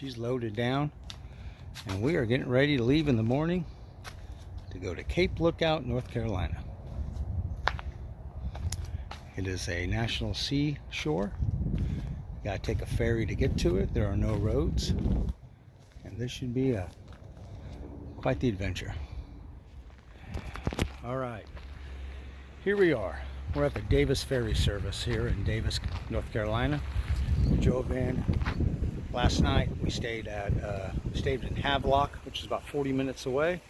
She's loaded down, and we are getting ready to leave in the morning to go to Cape Lookout, North Carolina. It is a National Seashore. You gotta take a ferry to get to it. There are no roads, and this should be quite the adventure. All right, here we are. We're at the Davis Ferry service here in Davis, North Carolina. We drove in last night. We stayed in Havelock, which is about 40 minutes away.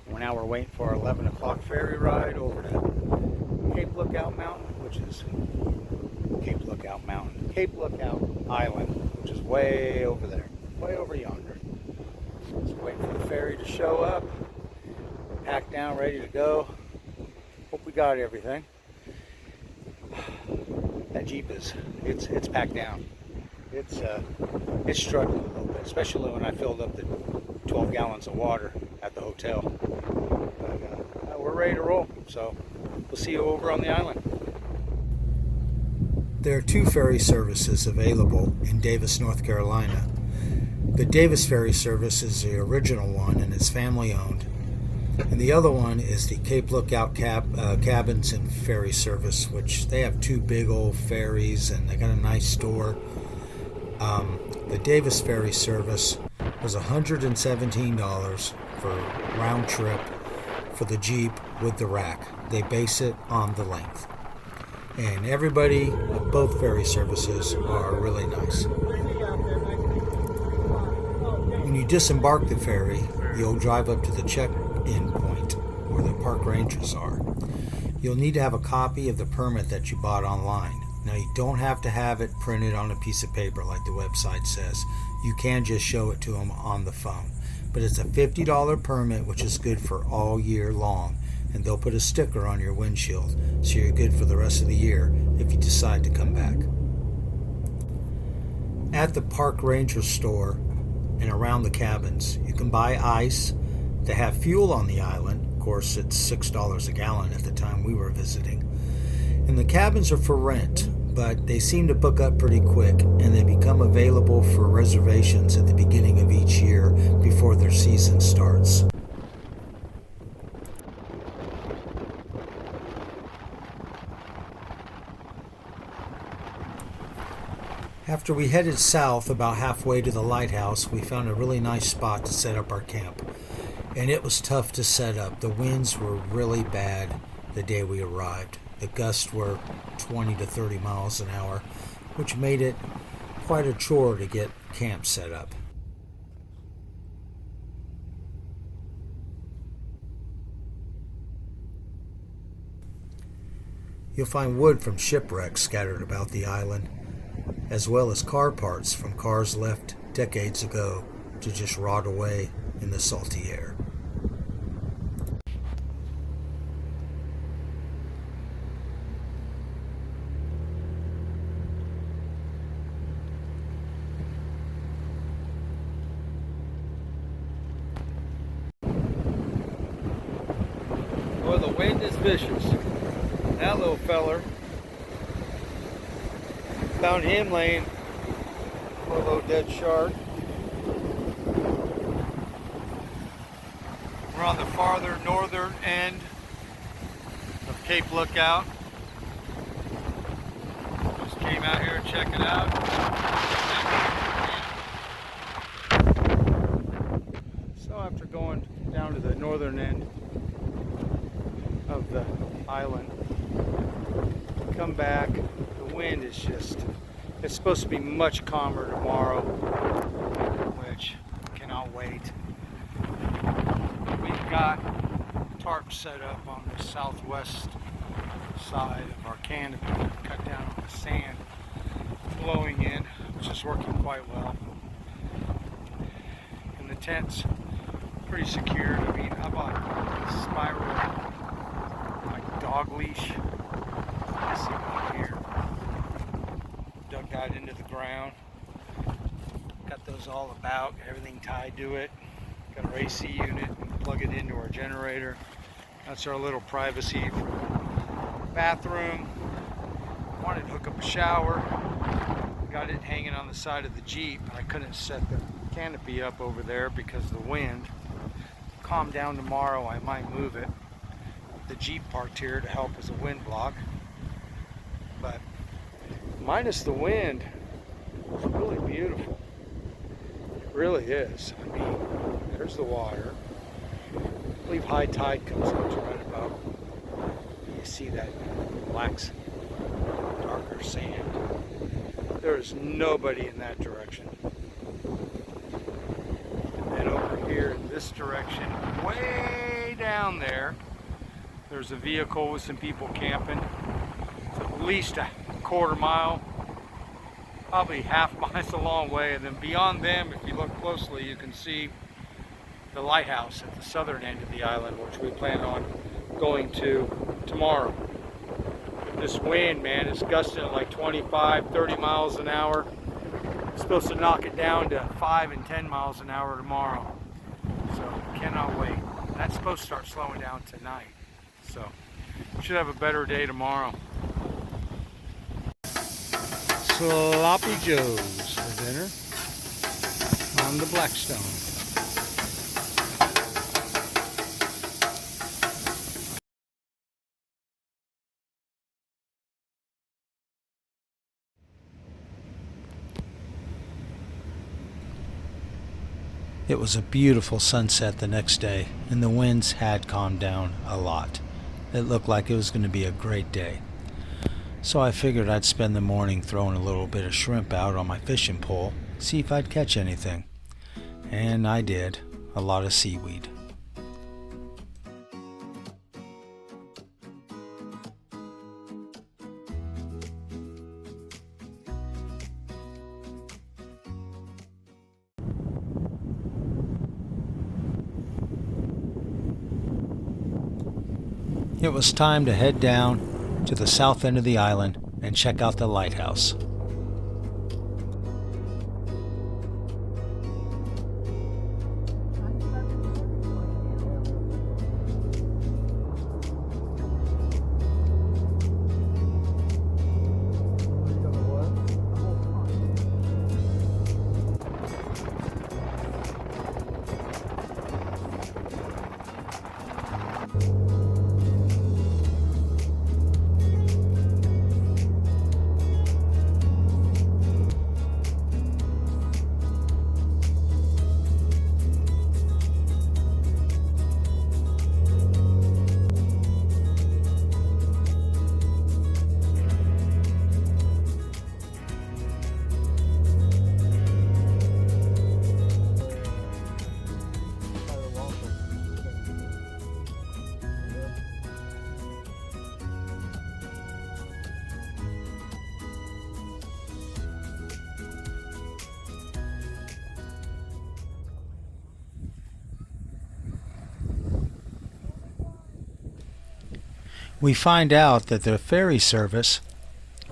And now we're waiting for our 11 o'clock ferry ride over to Cape Lookout Mountain, which is Cape Lookout Island, which is way over there, way over yonder. So waiting for the ferry to show up. Packed down, ready to go. Hope we got everything. That Jeep it's packed down. It's struggling a little bit, especially when I filled up the 12 gallons of water at the hotel. But we're ready to roll, so we'll see you over on the island. There are two ferry services available in Davis, North Carolina. The Davis Ferry service is the original one, and it's family owned. And the other one is the Cape Lookout Cabins and Ferry service, which they have two big old ferries, and they got a nice store. The Davis Ferry service was $117 for round trip for the Jeep with the rack. They base it on the length. And everybody of both ferry services are really nice. When you disembark the ferry, you'll drive up to the check-in point where the park rangers are. You'll need to have a copy of the permit that you bought online. Now, you don't have to have it printed on a piece of paper like the website says. You can just show it to them on the phone. But it's a $50 permit, which is good for all year long. And they'll put a sticker on your windshield, so you're good for the rest of the year if you decide to come back. At the park ranger store and around the cabins, you can buy ice. They have fuel on the island. Of course, it's $6 a gallon at the time we were visiting. And the cabins are for rent, but they seem to book up pretty quick, and they become available for reservations at the beginning of each year before their season starts. After we headed south about halfway to the lighthouse, we found a really nice spot to set up our camp. And it was tough to set up. The winds were really bad the day we arrived. The gusts were 20 to 30 miles an hour, which made it quite a chore to get camp set up. You'll find wood from shipwrecks scattered about the island, as well as car parts from cars left decades ago to just rot away in the salty air. Well, the wind is vicious. That little feller, found him laying for a little dead shark. We're on the farther northern end of Cape Lookout. Just came out here to check it out. So after going down to the northern end of the island, come back, the wind is it's supposed to be much calmer tomorrow, which cannot wait. We've got tarps set up on the southwest side of our canopy, cut down on the sand blowing in, which is working quite well. And the tent's pretty secure. I mean, I bought a spiral dog leash. Let's see one here. Dug that into the ground. Got those all about, everything tied to it. Got our AC unit, plug it into our generator. That's our little privacy bathroom. Wanted to hook up a shower. got it hanging on the side of the Jeep. I couldn't set the canopy up over there because of the wind. Calm down tomorrow, I might move it. The Jeep parked here to help as a wind block. But minus the wind, it's really beautiful. It really is. I mean, there's the water. I believe high tide comes up to right about. You see that black, darker sand. There is nobody in that direction. And then over here in this direction, way down there, there's a vehicle with some people camping. It's at least a quarter mile, probably half mile. It's a long way. And then beyond them, if you look closely, you can see the lighthouse at the southern end of the island, which we plan on going to tomorrow. This wind, man, is gusting at like 25, 30 miles an hour. It's supposed to knock it down to 5 and 10 miles an hour tomorrow. So cannot wait. That's supposed to start slowing down tonight. So should have a better day tomorrow. Sloppy Joe's for dinner on the Blackstone. It was a beautiful sunset the next day, and the winds had calmed down a lot. It looked like it was going to be a great day. So I figured I'd spend the morning throwing a little bit of shrimp out on my fishing pole, see if I'd catch anything. And I did. A lot of seaweed. It was time to head down to the south end of the island and check out the lighthouse. We find out that the ferry service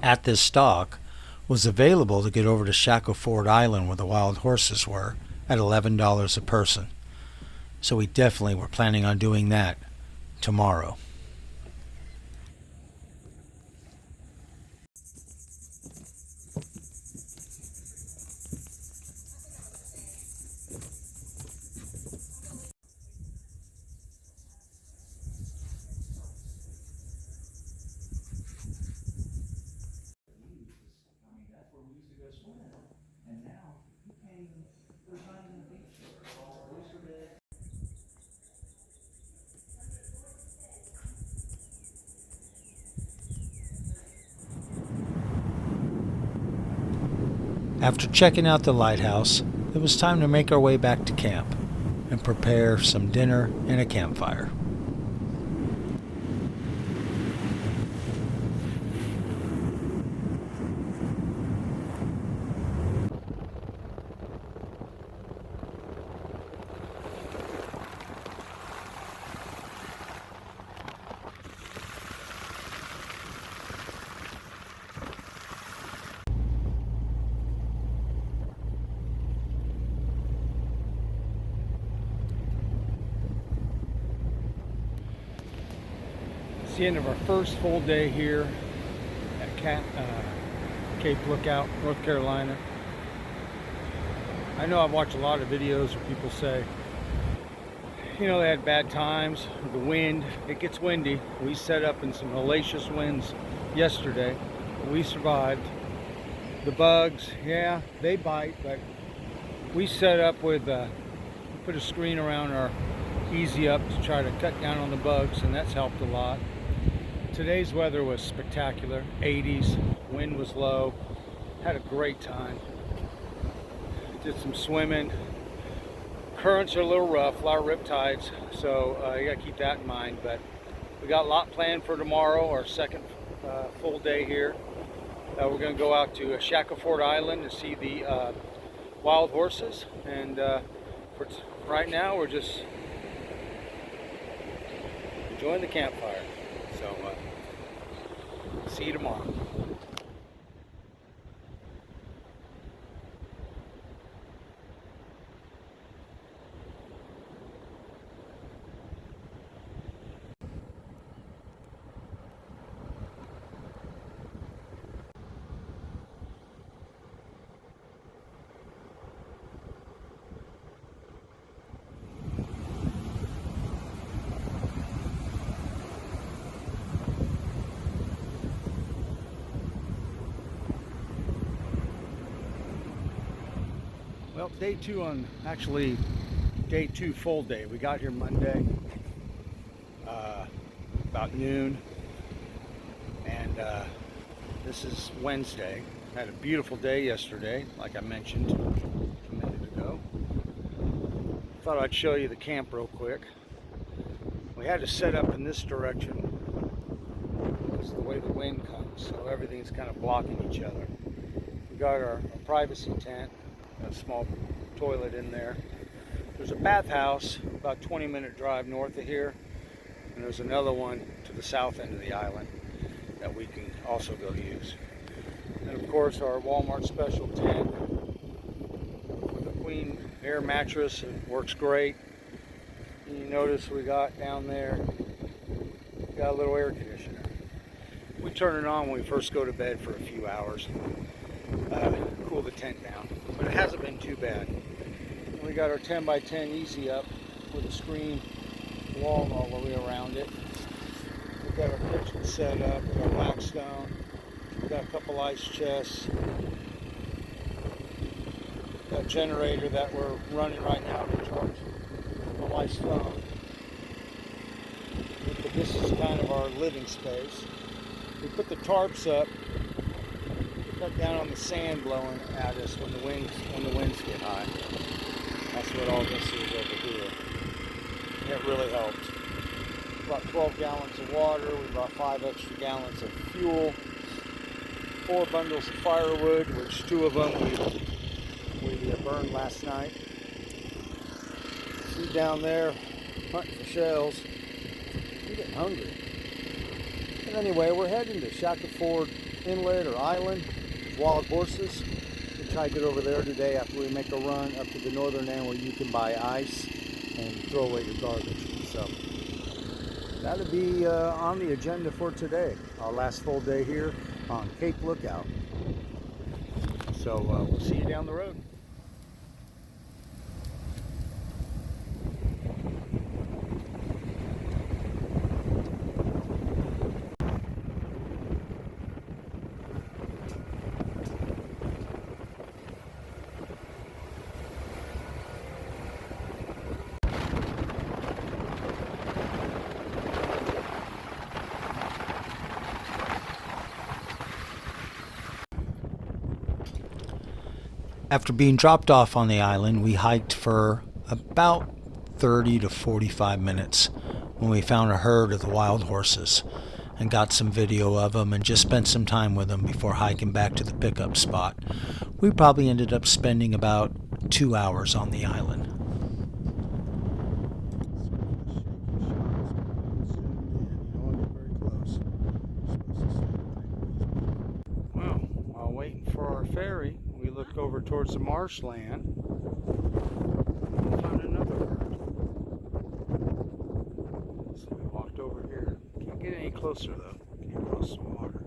at this dock was available to get over to Shackleford Island where the wild horses were at $11 a person. So we definitely were planning on doing that tomorrow. After checking out the lighthouse, it was time to make our way back to camp and prepare some dinner and a campfire. It's the end of our first full day here at Cape Lookout, North Carolina. I know I've watched a lot of videos where people say, you know, they had bad times with the wind. It gets windy. We set up in some hellacious winds yesterday. We survived. The bugs, yeah, they bite, but we set up with, put a screen around our easy up to try to cut down on the bugs, and that's helped a lot. Today's weather was spectacular, 80s, wind was low, had a great time. Did some swimming. Currents are a little rough, a lot of rip tides, so you gotta keep that in mind. But we got a lot planned for tomorrow, our second full day here. We're gonna go out to Shackleford Island to see the wild horses, and for right now we're just enjoying the campfire. So see you tomorrow. Well, day two actually day two full day. We got here Monday, about noon, and this is Wednesday. Had a beautiful day yesterday, like I mentioned a minute ago. Thought I'd show you the camp real quick. We had to set up in this direction because of the way the wind comes, so everything's kind of blocking each other. We got our privacy tent. A small toilet in there. There's a bathhouse about 20-minute drive north of here, and there's another one to the south end of the island that we can also go use. And of course our Walmart special tent with a queen air mattress. It works great. And you notice we got down there, got a little air conditioner. We turn it on when we first go to bed for a few hours. Cool the tent down, but it hasn't been too bad. And we got our 10 by 10 easy up with a screen wall all the way around it. We've got our kitchen set up with our blackstone. We've got a couple ice chests. Got a generator that we're running right now to charge the lights phone. But this is kind of our living space. We put the tarps up. Cut down on the sand blowing at us when the winds get high. That's what all this is over here. And it really helped. About 12 gallons of water. We brought 5 extra gallons of fuel. 4 bundles of firewood, which 2 of them we burned last night. See down there, hunting for shells. I'm getting hungry. But anyway, we're heading to Shackleford Inlet or Island. Wild horses. We'll try to get over there today after we make a run up to the northern end where you can buy ice and throw away your garbage. So that'll be on the agenda for today. Our last full day here on Cape Lookout. So we'll see you down the road. After being dropped off on the island, we hiked for about 30 to 45 minutes when we found a herd of the wild horses and got some video of them and just spent some time with them before hiking back to the pickup spot. We probably ended up spending about 2 hours on the island. Well, while waiting for our ferry, we looked over towards the marshland and found another herd. So we walked over here. Can't get any closer though. Can't cross the water.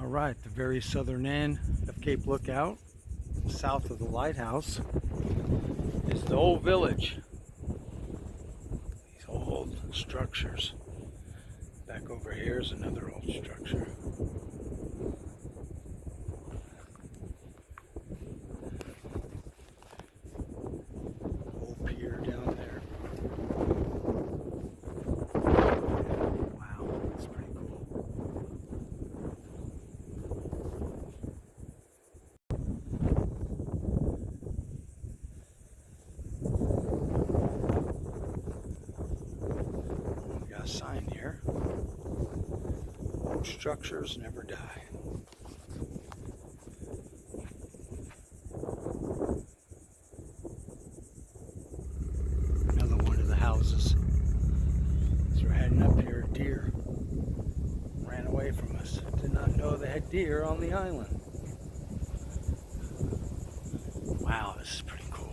All right, the very southern end of Cape Lookout, south of the lighthouse, is the old village. These old structures. Back over here is another old structure. Old pier down there. Wow, that's pretty cool. We got a sign here. Old structures never die. Another one of the houses. As we're heading up here, deer ran away from us. Did not know they had deer on the island. Wow, this is pretty cool.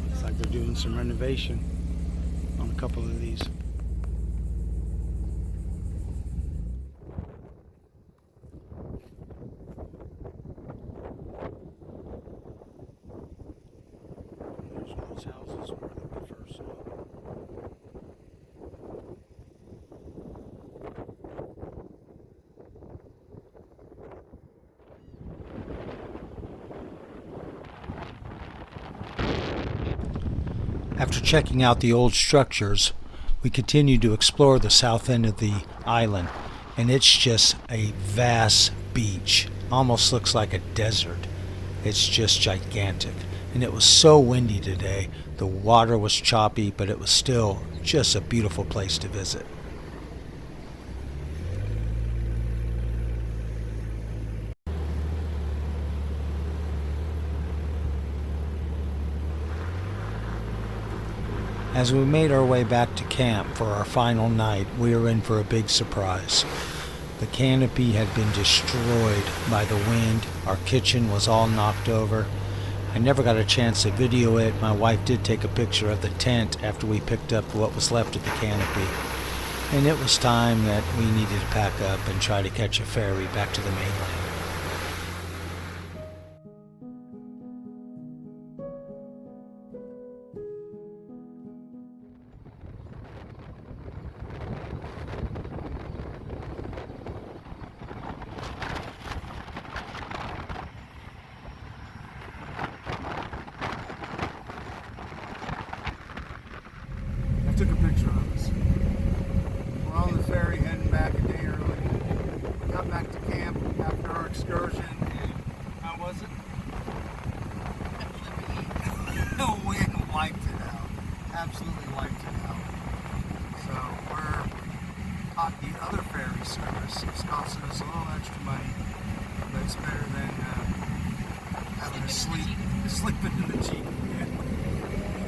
Looks like they're doing some renovation on a couple of these. There's those houses where we first saw. After checking out the old structures, we continued to explore the south end of the island, and it's just a vast beach. Almost looks like a desert. It's just gigantic. And it was so windy today. The water was choppy, but it was still just a beautiful place to visit. As we made our way back to camp for our final night, we were in for a big surprise. The canopy had been destroyed by the wind. Our kitchen was all knocked over. I never got a chance to video it. My wife did take a picture of the tent after we picked up what was left of the canopy. And it was time that we needed to pack up and try to catch a ferry back to the mainland. I took a picture of us. We're on the ferry heading back a day early. We got back to camp after our excursion, and how was it? The wind wiped it out. Absolutely wiped it out. So we're caught the other ferry service. It's costing us a little extra money, but it's better than having to sleep in the Jeep.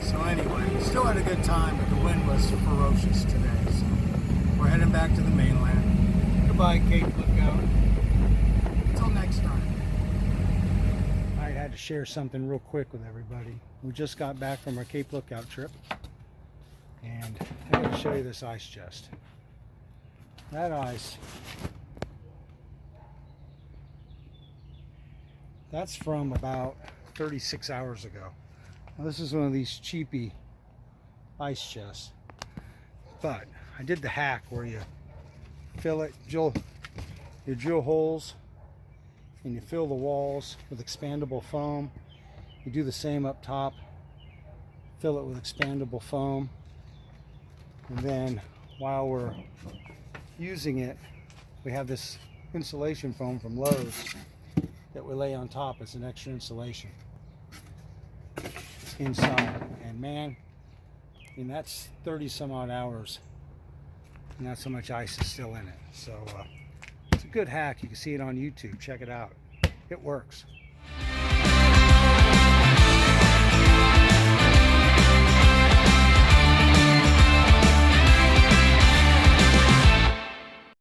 So anyway, still had a good time, but the wind was ferocious today. So we're heading back to the mainland. Goodbye, Cape Lookout. Until next time. I had to share something real quick with everybody. We just got back from our Cape Lookout trip, and I'm going to show you this ice chest. That ice, that's from about 36 hours ago. Now, this is one of these cheapy ice chests, but I did the hack where you fill it, you drill holes and you fill the walls with expandable foam. You do the same up top, fill it with expandable foam, and then while we're using it, we have this insulation foam from Lowe's that we lay on top as an extra insulation inside. And man, I mean, that's 30 some odd hours and that's how much ice is still in it. So it's a good hack. You can see it on YouTube. Check it out. It works.